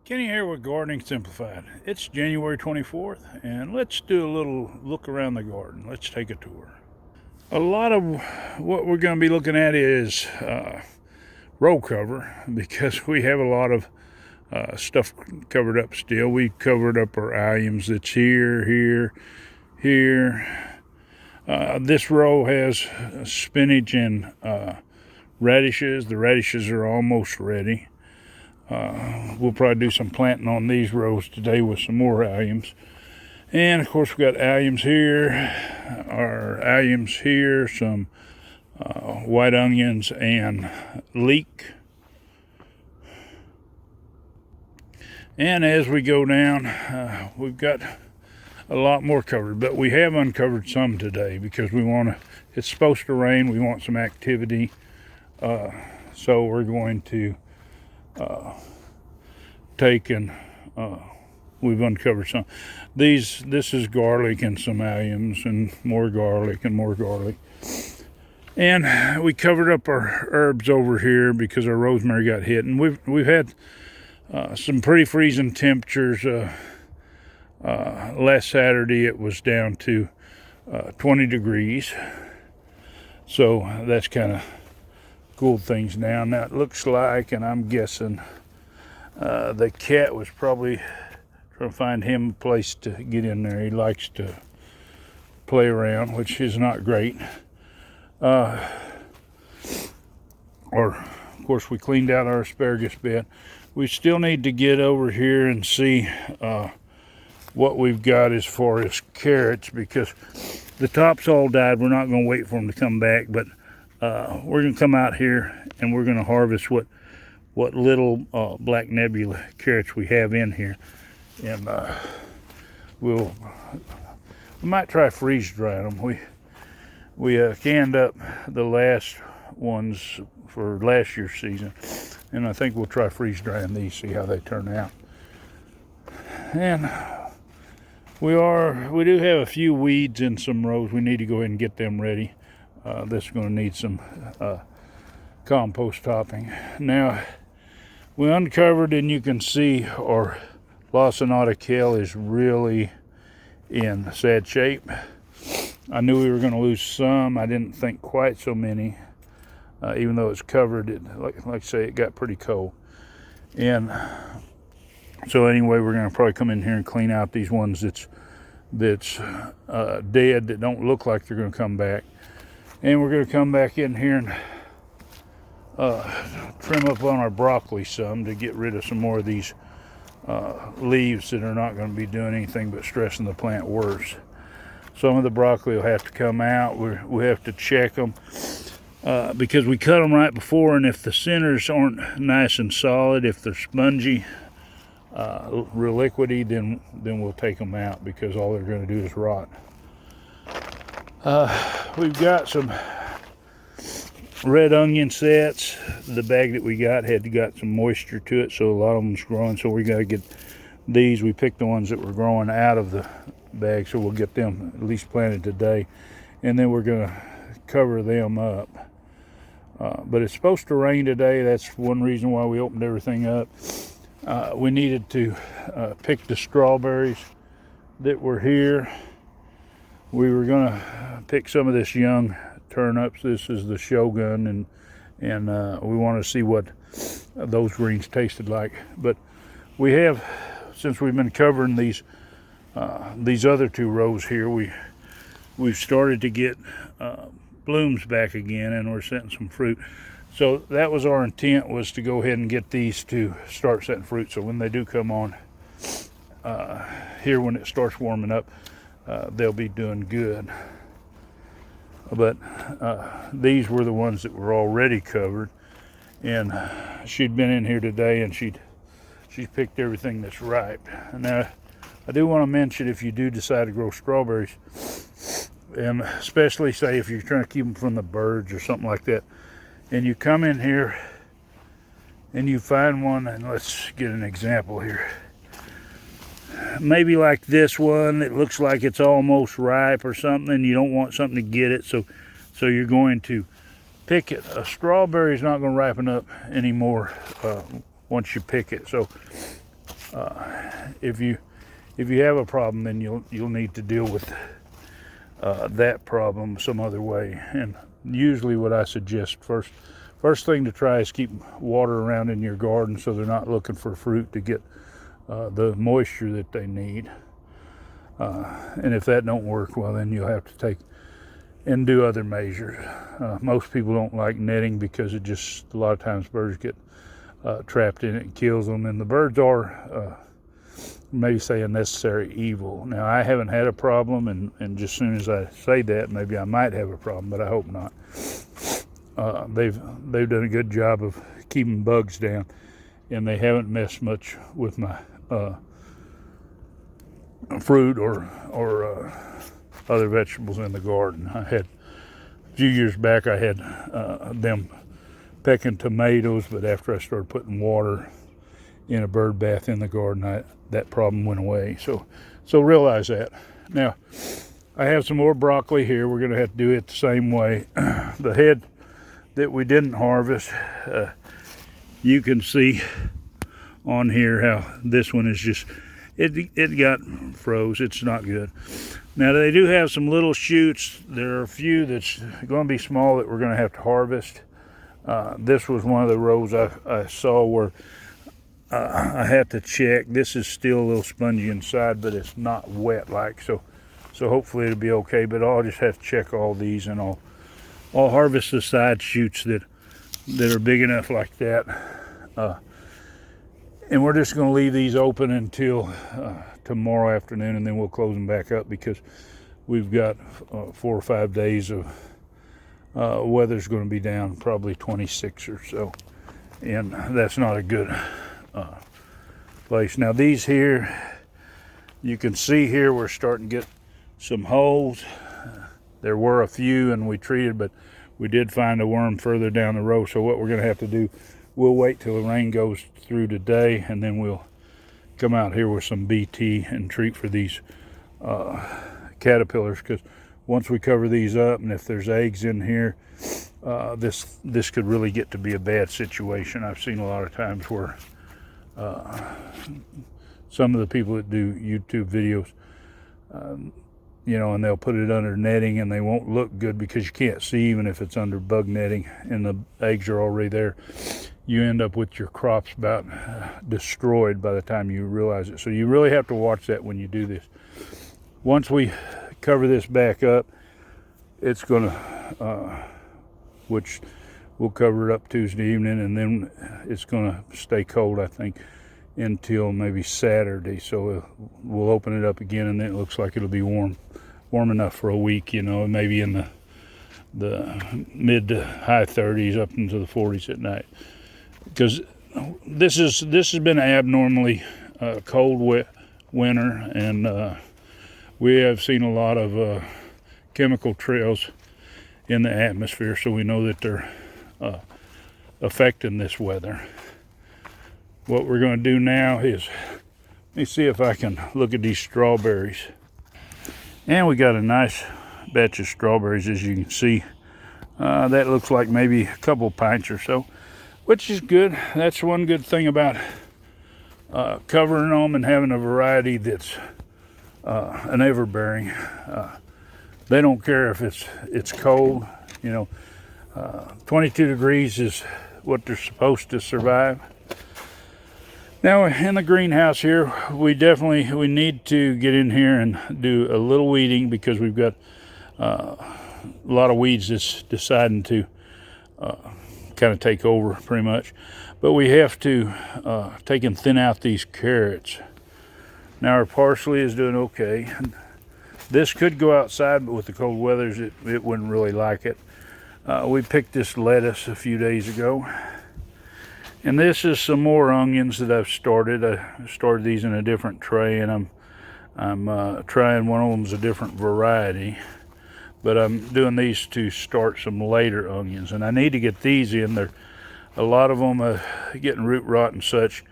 Kenny here with Gardening Simplified. It's January 24th, and let's do a little look around the garden. Let's take a tour. A lot of what we're going to be looking at is row cover, because we have a lot of stuff covered up still. We covered up our alliums that's here. This row has spinach and radishes. The radishes are almost ready. We'll probably do some planting on these rows today with some more alliums. And of course, we've got alliums here, our alliums here, some white onions and leek. And as we go down, we've got a lot more covered, but we have uncovered some today because we want to, it's supposed to rain, we want some activity. So we're going to take and we've uncovered some. This is garlic and some alliums and more garlic and more garlic. And we covered up our herbs over here because our rosemary got hit. And we've had some pretty freezing temperatures. Last Saturday it was down to 20 degrees. So that's kind of cooled things down. Now it looks like, and I'm guessing, the cat was probably trying to find him a place to get in there. He likes to play around, which is not great. Of course, we cleaned out our asparagus bed. We still need to get over here and see what we've got as far as carrots, because the tops all died. We're not going to wait for them to come back, but we're going to come out here and we're going to harvest what little black nebula carrots we have in here, and we might try freeze drying them. We canned up the last ones for last year's season, and I think we'll try freeze drying these, see how they turn out. And we do have a few weeds in some rows. We need to go ahead and get them ready. This is going to need some compost topping. Now, we uncovered, and you can see our lacinato kale is really in sad shape. I knew we were going to lose some. I didn't think quite so many, even though it's covered. Like I say, it got pretty cold. And so anyway, we're going to probably come in here and clean out these ones that's dead, that don't look like they're going to come back. And we're going to come back in here and trim up on our broccoli some to get rid of some more of these leaves that are not going to be doing anything but stressing the plant worse. Some of the broccoli will have to come out. We have to check them because we cut them right before, and if the centers aren't nice and solid, if they're spongy, real liquidy, then we'll take them out, because all they're going to do is rot. We've got some red onion sets. The bag that we got got some moisture to it, so a lot of them's growing. So we got to get these. We picked the ones that were growing out of the bag, so we'll get them at least planted today, and then we're going to cover them up. But it's supposed to rain today. That's one reason why we opened everything up. We needed to pick the strawberries that were here. We were going to pick some of this young turnips. This is the Shogun, and we want to see what those greens tasted like. But we have, since we've been covering these other two rows here, we've started to get blooms back again, and we're setting some fruit. So that was our intent, was to go ahead and get these to start setting fruit, so when they do come on here, when it starts warming up, they'll be doing good. But these were the ones that were already covered, and she'd been in here today, and she's picked everything that's ripe. Now, I do want to mention, if you do decide to grow strawberries, and especially say if you're trying to keep them from the birds or something like that, and you come in here and you find one, and let's get an example here. Maybe like this one, it looks like it's almost ripe or something, and you don't want something to get it, so you're going to pick it. A strawberry is not going to ripen up anymore once you pick it. So If you have a problem, then you'll need to deal with that problem some other way. And usually what I suggest first thing to try is keep water around in your garden so they're not looking for fruit to get the moisture that they need. And if that don't work, well, then you'll have to take and do other measures. Most people don't like netting because it just, a lot of times birds get trapped in it and kills them. And the birds are, maybe say, a necessary evil. Now, I haven't had a problem, and just as soon as I say that, maybe I might have a problem, but I hope not. They've done a good job of keeping bugs down, and they haven't messed much with my fruit or other vegetables in the garden. I had a few years back, I had them pecking tomatoes, but after I started putting water in a bird bath in the garden, that problem went away. So realize that. Now, I have some more broccoli here. We're going to have to do it the same way. The head that we didn't harvest, you can see on here how this one is just, it got froze. It's not good. Now, they do have some little shoots. There are a few that's going to be small that we're going to have to harvest. This was one of the rows I saw where I had to check. This is still a little spongy inside, but it's not wet like, so hopefully it'll be okay. But I'll just have to check all these, and I'll harvest the side shoots that are big enough like that. And we're just going to leave these open until tomorrow afternoon, and then we'll close them back up because we've got 4 or 5 days of weather's going to be down, probably 26 or so, and that's not a good place. Now, these here, you can see here we're starting to get some holes. There were a few and we treated, but we did find a worm further down the road. So what we're going to have to do, we'll wait till the rain goes through today, and then we'll come out here with some BT and treat for these caterpillars, because once we cover these up, and if there's eggs in here, this could really get to be a bad situation. I've seen a lot of times where some of the people that do YouTube videos, and they'll put it under netting, and they won't look good because you can't see even if it's under bug netting and the eggs are already there. You end up with your crops about destroyed by the time you realize it. So you really have to watch that when you do this. Once we cover this back up, it's gonna, which we'll cover it up Tuesday evening, and then it's gonna stay cold, I think, until maybe Saturday. So we'll open it up again, and then it looks like it'll be warm enough for a week, maybe in the mid to high 30s up into the 40s at night, because this has been an abnormally cold, wet winter, and we have seen a lot of chemical trails in the atmosphere, so we know that they're affecting this weather. What we're going to do now is, let me see if I can look at these strawberries. And we got a nice batch of strawberries, as you can see. That looks like maybe a couple pints or so, which is good. That's one good thing about covering them and having a variety that's an everbearing. They don't care if it's cold. 22 degrees is what they're supposed to survive. Now, in the greenhouse here, we need to get in here and do a little weeding, because we've got a lot of weeds that's deciding to kind of take over pretty much. But we have to take and thin out these carrots. Now, our parsley is doing okay. This could go outside, but with the cold weathers, it wouldn't really like it. We picked this lettuce a few days ago. And this is some more onions that I've started. I started these in a different tray, and I'm trying one of them's a different variety. But I'm doing these to start some later onions, and I need to get these in there. A lot of them getting root rot and such.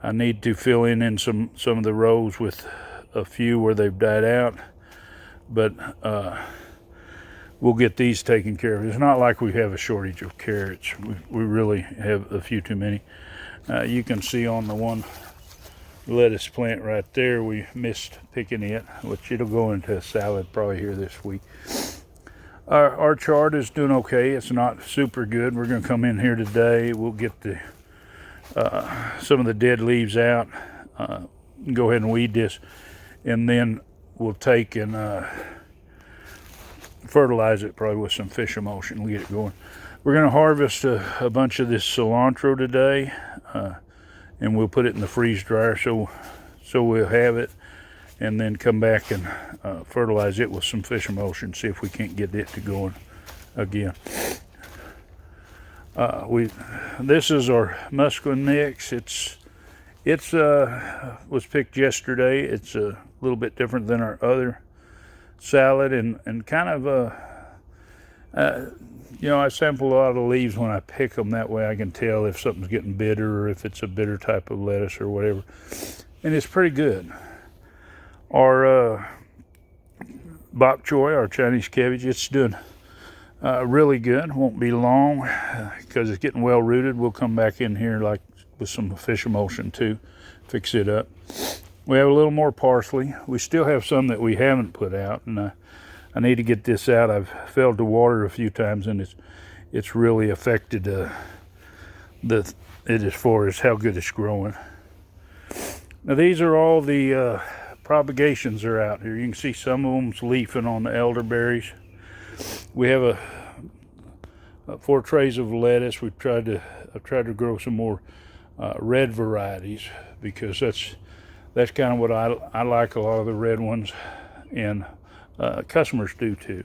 I need to fill in some of the rows with a few where they've died out. But we'll get these taken care of. It's not like we have a shortage of carrots. We really have a few too many. You can see on the one lettuce plant right there. We missed picking it, which it'll go into a salad probably here this week. Our chard is doing okay. It's not super good. We're going to come in here today. We'll get the some of the dead leaves out. Go ahead and weed this, and then we'll take and fertilize it probably with some fish emulsion. We'll get it going. We're going to harvest a bunch of this cilantro today, and we'll put it in the freeze dryer so we'll have it, and then come back and fertilize it with some fish emulsion, see if we can't get it to going again. This is our muskellin mix. It's was picked yesterday. It's a little bit different than our other salad, and kind of you know, I sample a lot of the leaves when I pick them. That way I can tell if something's getting bitter or if it's a bitter type of lettuce or whatever. And it's pretty good. Our Bok Choy, our Chinese cabbage, it's doing really good. Won't be long because it's getting well rooted. We'll come back in here like with some fish emulsion too, fix it up. We have a little more parsley. We still have some that we haven't put out, and I need to get this out. I've failed to water a few times, and it's really affected it as far as how good it's growing. Now these are all the propagations are out here. You can see some of them's leafing on the elderberries. We have 4 trays of lettuce. I've tried to grow some more red varieties because that's kind of what I like, a lot of the red ones, and customers do too.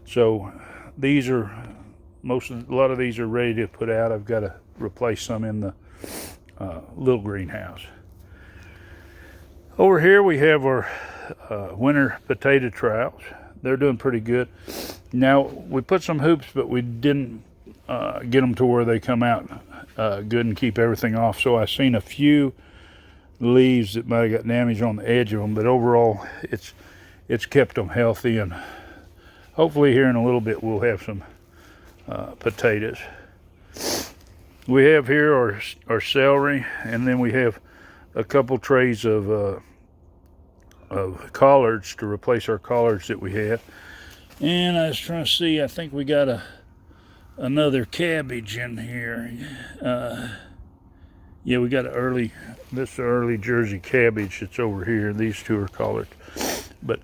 So these are a lot of these are ready to put out. I've got to replace some in the little greenhouse. Over here we have our winter potato troughs. They're doing pretty good. Now we put some hoops, but we didn't get them to where they come out good and keep everything off. So I've seen a few leaves that might have got damaged on the edge of them, but overall it's kept them healthy, and hopefully here in a little bit we'll have some potatoes. We have here our celery, and then we have a couple trays of collards to replace our collards that we have. And I was trying to see, I think we got another cabbage in here. Yeah, we got this early Jersey cabbage that's over here. These 2 are collards, but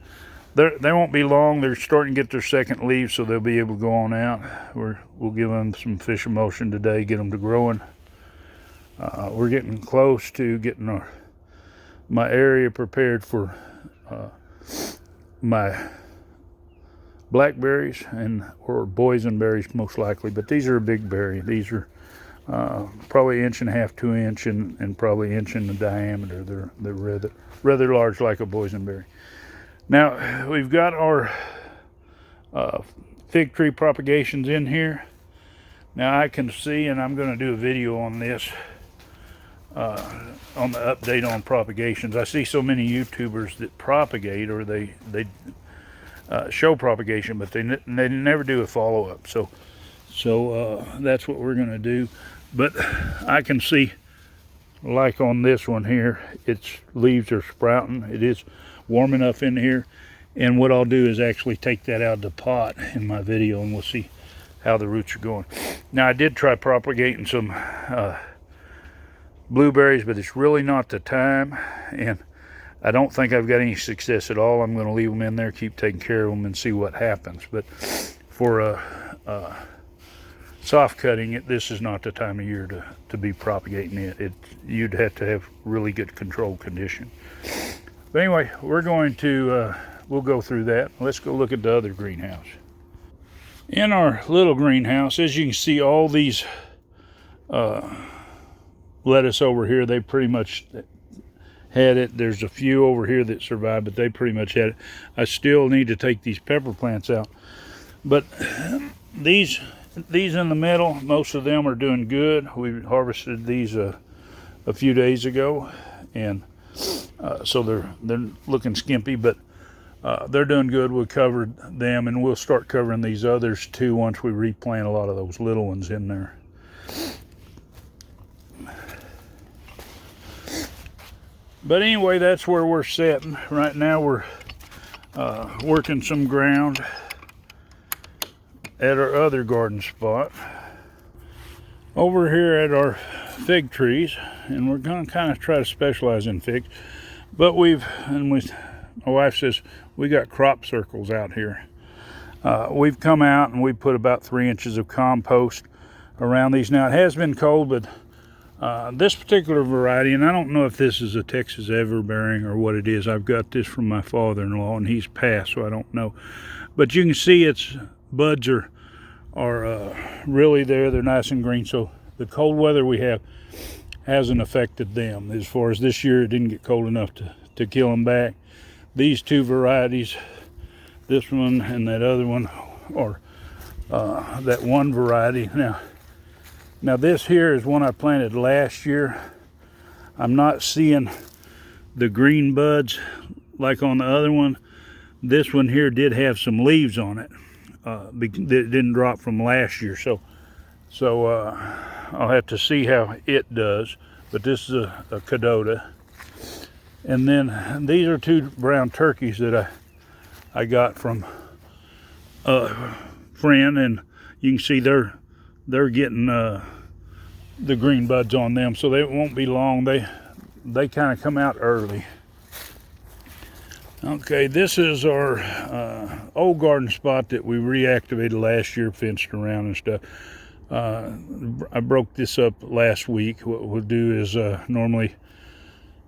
they won't be long. They're starting to get their second leaf, so they'll be able to go on out. We'll give them some fish emulsion today, get them to growing. We're getting close to getting my area prepared for my blackberries or boysenberries most likely, but these are a big berry. These are probably 1.5 to 2 inch and probably 1 inch in the diameter. They're rather large, like a boysenberry. Now we've got our fig tree propagations in here. Now I can see, and I'm going to do a video on this on the update on propagations. I see so many YouTubers that propagate, or they show propagation, but they never do a follow-up. So that's what we're going to do. But I can see, like on this one here, its leaves are sprouting. It is warm enough in here, and what I'll do is actually take that out of the pot in my video, and we'll see how the roots are going. Now I did try propagating some blueberries, but it's really not the time, and I don't think I've got any success at all. I'm going to leave them in there, keep taking care of them, and see what happens. But for soft cutting it, this is not the time of year to be propagating it. You'd have to have really good control condition. But anyway, we're going to we'll go through that. Let's go look at the other greenhouse. In our little greenhouse, as you can see, all these lettuce over here, they pretty much had it. There's a few over here that survived, but they pretty much had it. I still need to take these pepper plants out, but these in the middle, most of them are doing good. We harvested these a few days ago, and so they're looking skimpy, but they're doing good. We covered them, and we'll start covering these others too once we replant a lot of those little ones in there. But anyway, that's where we're sitting. Right now we're working some ground at our other garden spot. Over here at our fig trees, and we're gonna kind of try to specialize in figs. But my wife says, we got crop circles out here. We've come out and we put about 3 inches of compost around these. Now it has been cold, but this particular variety, and I don't know if this is a Texas everbearing or what it is. I've got this from my father-in-law, and he's passed, so I don't know. But you can see its buds are really there. They're nice and green. So the cold weather we have hasn't affected them. As far as this year, it didn't get cold enough to kill them back. These two varieties, this one and that other one, or that one variety. Now this here is one I planted last year. I'm not seeing the green buds like on the other one. This one here did have some leaves on it. That didn't drop from last year. So I'll have to see how it does. But this is a Cadota. And then these are two brown turkeys that I got from a friend, and you can see they're getting the green buds on them, so they won't be long. They kind of come out early. Okay, this is our old garden spot that we reactivated last year, fenced around and stuff. I broke this up last week. What we'll do is normally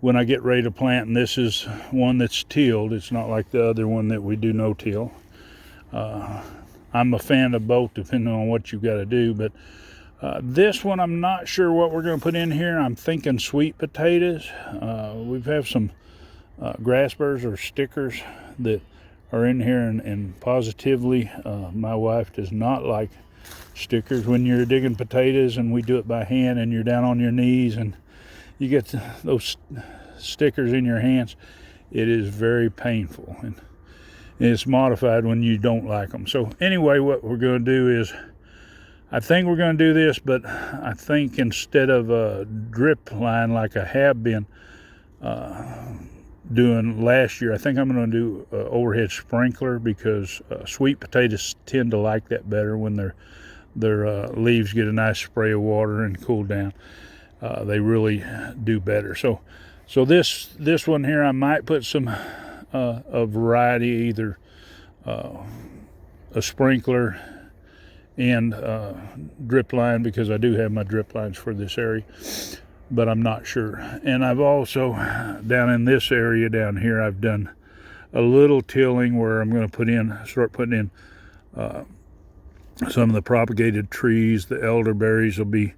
when I get ready to plant, and this is one that's tilled. It's not like the other one that we do no-till. I'm a fan of both, depending on what you've got to do, but this one, I'm not sure what we're going to put in here. I'm thinking sweet potatoes. We have some grass burrs or stickers that are in here, and positively, my wife does not like stickers. When you're digging potatoes, and we do it by hand, and you're down on your knees, and you get those stickers in your hands, it is very painful, and it's modified when you don't like them. So anyway, what we're going to do is, I think we're going to do this, but I think instead of a drip line like I have been doing last year, I think I'm going to do an overhead sprinkler, because sweet potatoes tend to like that better when their leaves get a nice spray of water and cool down. They really do better. So this one here, I might put some a variety, either a sprinkler and drip line, because I do have my drip lines for this area, but I'm not sure. And I've also, down in this area down here, I've done a little tilling where I'm going to start putting in some of the propagated trees. The elderberries will be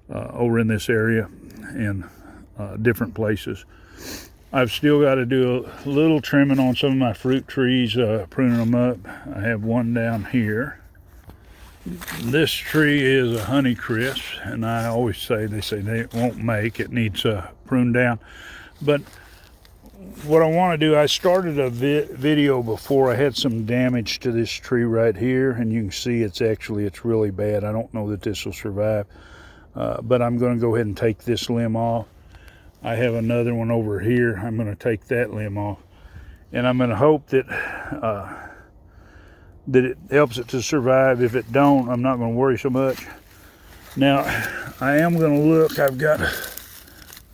over in this area, and different places. I've still got to do a little trimming on some of my fruit trees, pruning them up. I have one down here. This tree is a Honeycrisp, and I always say, they say they won't make it, needs pruned down. But what I want to do, I started a video before. I had some damage to this tree right here, and you can see it's really bad. I don't know that this will survive, but I'm going to go ahead and take this limb off. I have another one over here. I'm going to take that limb off, and I'm going to hope that it helps it to survive. If it don't, I'm not going to worry so much. Now, I am going to look.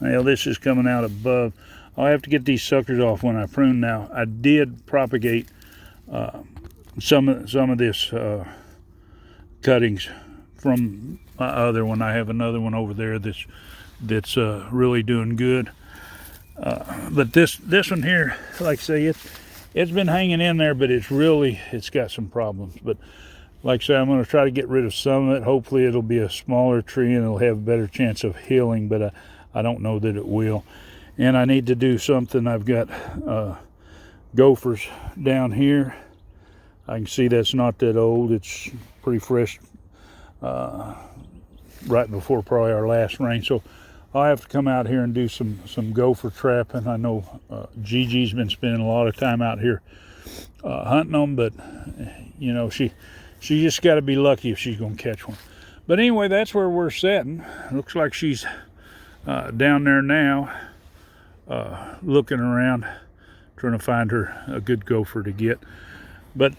This is coming out above. I'll have to get these suckers off when I prune. Now, I did propagate some of this cuttings from my other one. I have another one over there that's really doing good. But this one here, like I say, it's been hanging in there, but it's got some problems. But like I say, I'm going to try to get rid of some of it. Hopefully it'll be a smaller tree and it'll have a better chance of healing, but I don't know that it will. And I need to do something. I've got gophers down here. I can see that's not that old. It's pretty fresh, right before probably our last rain. So I'll have to come out here and do some gopher trapping. I know Gigi's been spending a lot of time out here hunting them, but you know, she just got to be lucky if she's going to catch one. But anyway, that's where we're sitting. Looks like she's down there now. looking around, trying to find her a good gopher to get. But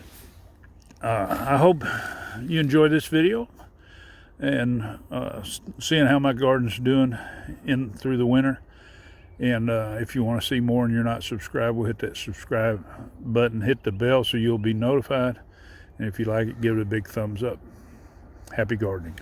I hope you enjoy this video and seeing how my garden's doing through the winter. And if you want to see more and you're not subscribed, we'll hit that subscribe button, hit the bell so you'll be notified. And if you like it, give it a big thumbs up. Happy gardening.